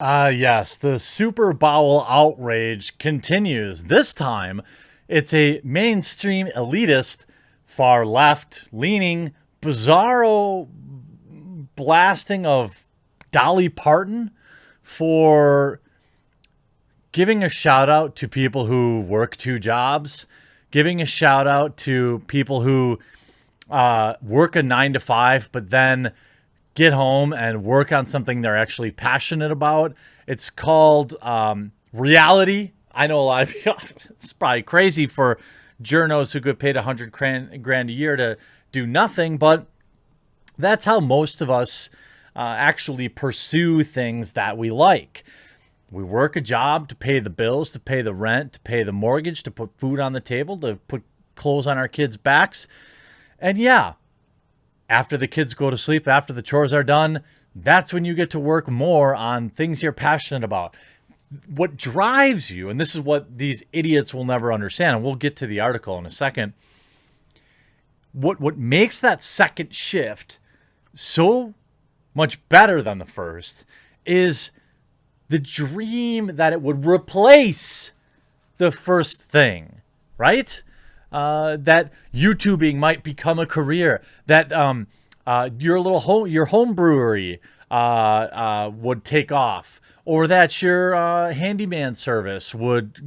Yes, the Super Bowel outrage continues. This time, it's a mainstream elitist, far left leaning, bizarro blasting of Dolly Parton for giving a shout out to people who work two jobs, giving a shout out to people who work a 9 to 5, but then get home and work on something they're actually passionate about. It's called reality. I know a lot of people, it's probably crazy for journos who get paid 100 grand a year to do nothing, but that's how most of us actually pursue things that we like. We work a job to pay the bills, to pay the rent, to pay the mortgage, to put food on the table, to put clothes on our kids' backs. And yeah, after the kids go to sleep, after the chores are done, that's when you get to work more on things you're passionate about. What drives you, and this is what these idiots will never understand, and we'll get to the article in a second. What makes that second shift so much better than the first is the dream that it would replace the first thing, right? That YouTubing might become a career, that your home brewery would take off, or that your handyman service would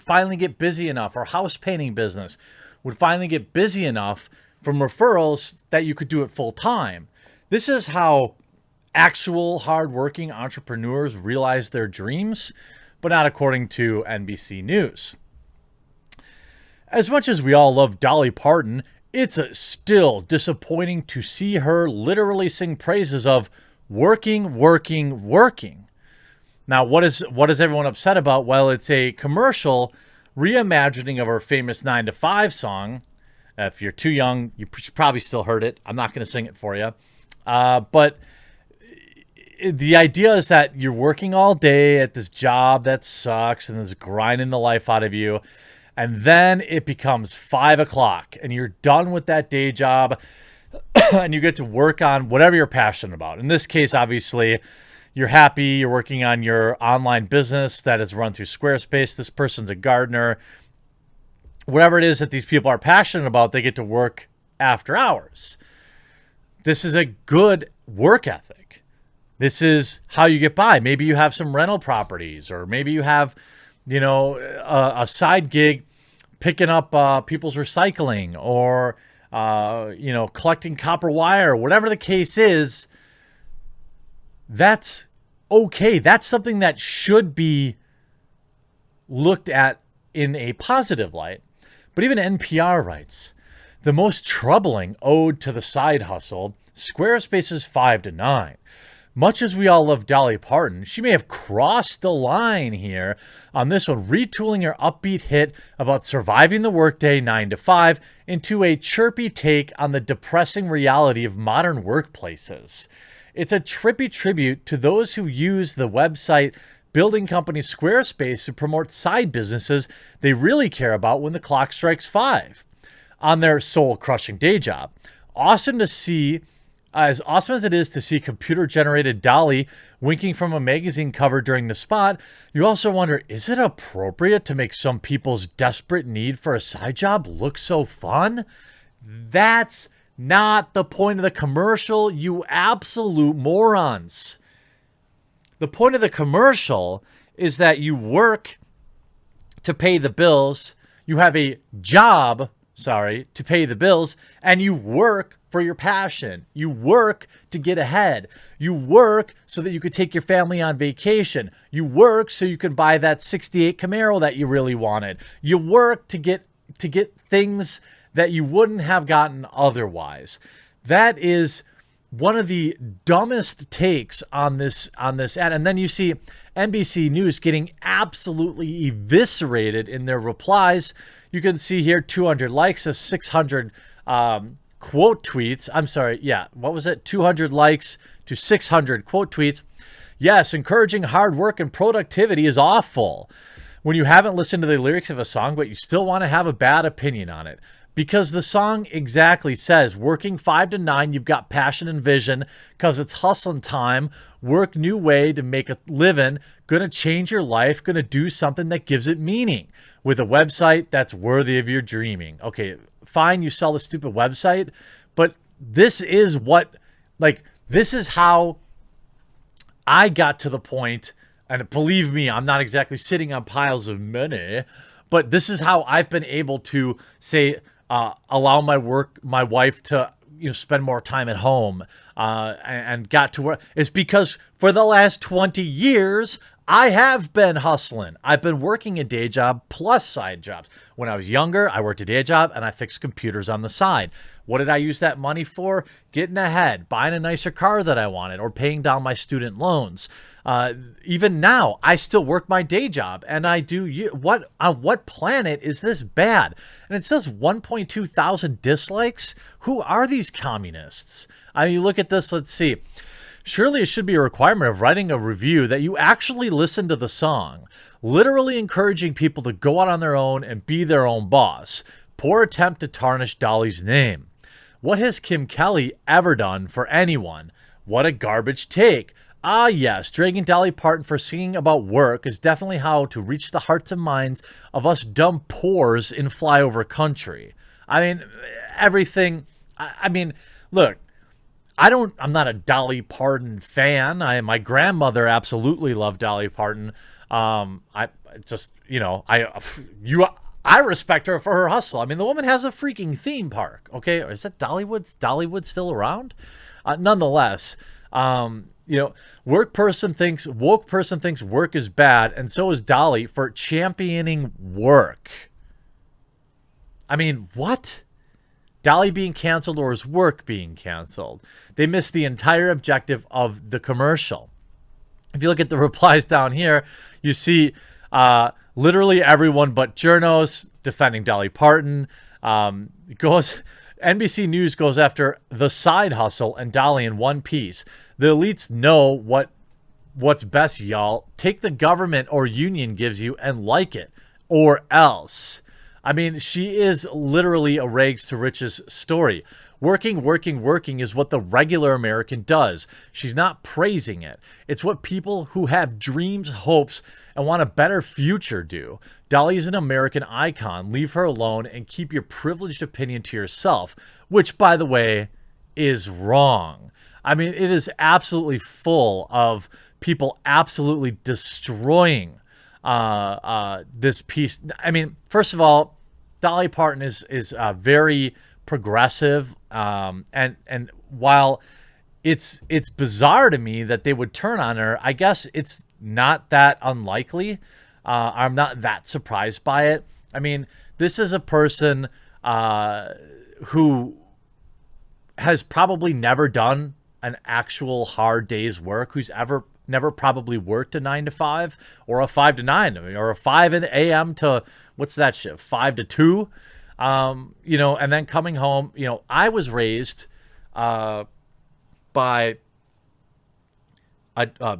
finally get busy enough, or house painting business would finally get busy enough from referrals that you could do it full time. This is how actual hardworking entrepreneurs realize their dreams, but not according to NBC News. As much as we all love Dolly Parton, it's still disappointing to see her literally sing praises of working, working, working. Now, what is everyone upset about? Well, it's a commercial reimagining of her famous 9 to 5 song. If you're too young, you probably still heard it. I'm not going to sing it for you. But the idea is that you're working all day at this job that sucks and is grinding the life out of you. And then it becomes 5 o'clock and you're done with that day job and you get to work on whatever you're passionate about. In this case, obviously, you're happy. You're working on your online business that is run through Squarespace. This person's a gardener. Whatever it is that these people are passionate about, they get to work after hours. This is a good work ethic. This is how you get by. Maybe you have some rental properties, or maybe you have, a side gig picking up people's recycling, or, collecting copper wire, whatever the case is. That's okay. That's something that should be looked at in a positive light. But even NPR writes, the most troubling ode to the side hustle, Squarespace's 5 to 9. Much as we all love Dolly Parton, she may have crossed the line here on this one, retooling her upbeat hit about surviving the workday 9 to 5 into a chirpy take on the depressing reality of modern workplaces. It's a trippy tribute to those who use the website building company Squarespace to promote side businesses they really care about when the clock strikes 5 on their soul-crushing day job. As awesome as it is to see computer-generated Dolly winking from a magazine cover during the spot, you also wonder, is it appropriate to make some people's desperate need for a side job look so fun? That's not the point of the commercial, you absolute morons. The point of the commercial is that you work to pay the bills, you have a job, to pay the bills, and you work for your passion. You work to get ahead. You work so that you could take your family on vacation. You work so you can buy that 68 Camaro that you really wanted. You work to get things that you wouldn't have gotten otherwise. That is one of the dumbest takes on this ad. And then you see NBC News getting absolutely eviscerated in their replies. You can see here 200 likes, 600 quote tweets. I'm sorry. Yeah. What was it? 200 likes to 600 quote tweets. Yes. Encouraging hard work and productivity is awful. When you haven't listened to the lyrics of a song, but you still want to have a bad opinion on it. Because the song exactly says, working 5 to 9, you've got passion and vision, because it's hustling time, work new way to make a living, gonna change your life, gonna do something that gives it meaning, with a website that's worthy of your dreaming. Okay, fine, you sell the stupid website, but this is what, like, this is how I got to the point, and believe me, I'm not exactly sitting on piles of money, but this is how I've been able to say, allow my wife to, spend more time at home, and got to work. It's because for the last 20 years, I have been hustling. I've been working a day job plus side jobs. When I was younger, I worked a day job and I fixed computers on the side. What did I use that money for? Getting ahead, buying a nicer car that I wanted, or paying down my student loans. Even now, I still work my day job, and I do. On what planet is this bad? And it says 1.2 thousand dislikes. Who are these communists? I mean, look at this. Let's see. Surely it should be a requirement of writing a review that you actually listen to the song, literally encouraging people to go out on their own and be their own boss. Poor attempt to tarnish Dolly's name. What has Kim Kelly ever done for anyone? What a garbage take. Ah, yes, dragging Dolly Parton for singing about work is definitely how to reach the hearts and minds of us dumb pores in flyover country. I mean, everything. I mean, look. I'm not a Dolly Parton fan. My grandmother absolutely loved Dolly Parton. I respect her for her hustle. I mean, the woman has a freaking theme park. Okay, or is that Dollywood? Dollywood still around? Nonetheless, woke person thinks work is bad, and so is Dolly for championing work. I mean, what? Dolly being canceled, or is work being canceled? They missed the entire objective of the commercial. If you look at the replies down here, you see literally everyone but journos defending Dolly Parton. NBC News goes after the side hustle and Dolly in one piece. The elites know what's best, y'all. Take the government or union gives you and like it, or else. I mean, she is literally a rags to riches story. Working is what the regular American does. She's not praising it. It's what people who have dreams, hopes, and want a better future do. Dolly is an American icon. Leave her alone and keep your privileged opinion to yourself, which, by the way, is wrong. I mean, it is absolutely full of people absolutely destroying this piece. I mean, first of all, Dolly Parton is very progressive, and while it's bizarre to me that they would turn on her, I guess it's not that unlikely. I'm not that surprised by it. I mean, this is a person who has probably never done an actual hard day's work, who's never probably worked a 9 to 5 or a 5 to 9, or a 5 a.m. to, what's that shift, 5 to 2, and then coming home. I was raised by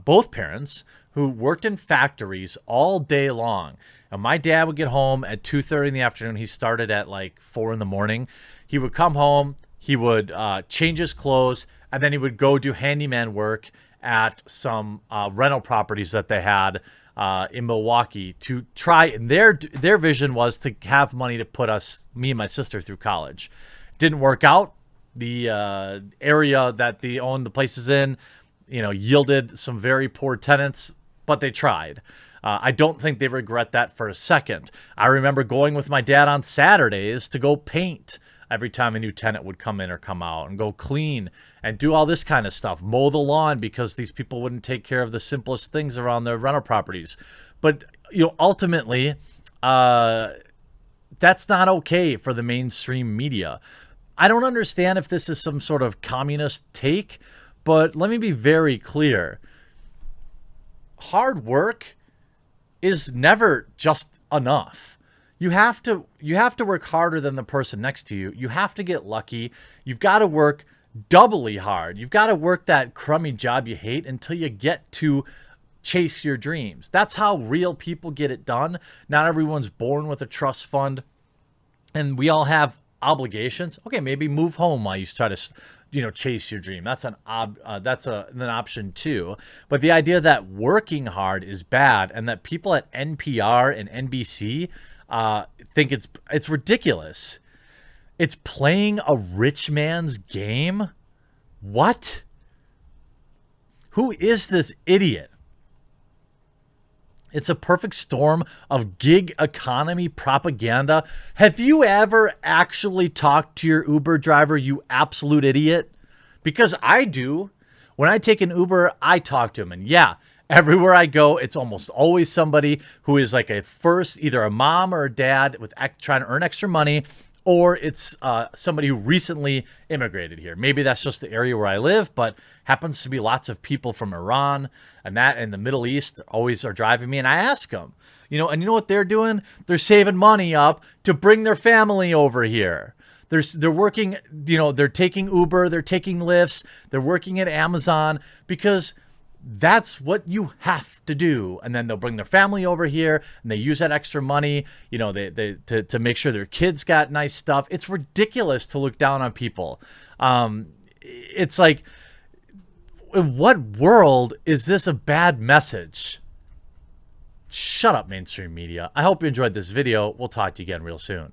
both parents who worked in factories all day long. And my dad would get home at 2:30 in the afternoon. He started at like 4 in the morning. He would come home, he would change his clothes, and then he would go do handyman work at some rental properties that they had in Milwaukee to try. And their vision was to have money to put me and my sister through college. Didn't work out. The area that they owned the places in, yielded some very poor tenants, but they tried. I don't think they regret that for a second. I remember going with my dad on Saturdays to go paint every time a new tenant would come in or come out, and go clean and do all this kind of stuff, mow the lawn, because these people wouldn't take care of the simplest things around their rental properties. But ultimately, that's not okay for the mainstream media. I don't understand if this is some sort of communist take, but let me be very clear. Hard work is never just enough. You have to work harder than the person next to you. You have to get lucky. You've got to work doubly hard. You've got to work that crummy job you hate until you get to chase your dreams. That's how real people get it done. Not everyone's born with a trust fund, and we all have obligations, okay, maybe move home while you try to, chase your dream. That's an option too. But the idea that working hard is bad and that people at NPR and NBC think it's ridiculous. It's playing a rich man's game. What? Who is this idiot? It's a perfect storm of gig economy propaganda. Have you ever actually talked to your Uber driver, you absolute idiot? Because I do. When I take an Uber, I talk to him. And yeah, everywhere I go, it's almost always somebody who is like either a mom or a dad with trying to earn extra money, or it's somebody who recently immigrated here. Maybe that's just the area where I live, but happens to be lots of people from Iran and the Middle East always are driving me. And I ask them, and you know what they're doing? They're saving money up to bring their family over here. They're working, they're taking Uber, they're taking Lyfts, they're working at Amazon because that's what you have to do. And then they'll bring their family over here and they use that extra money, to make sure their kids got nice stuff. It's ridiculous to look down on people. It's like, in what world is this a bad message? Shut up, mainstream media. I hope you enjoyed this video. We'll talk to you again real soon.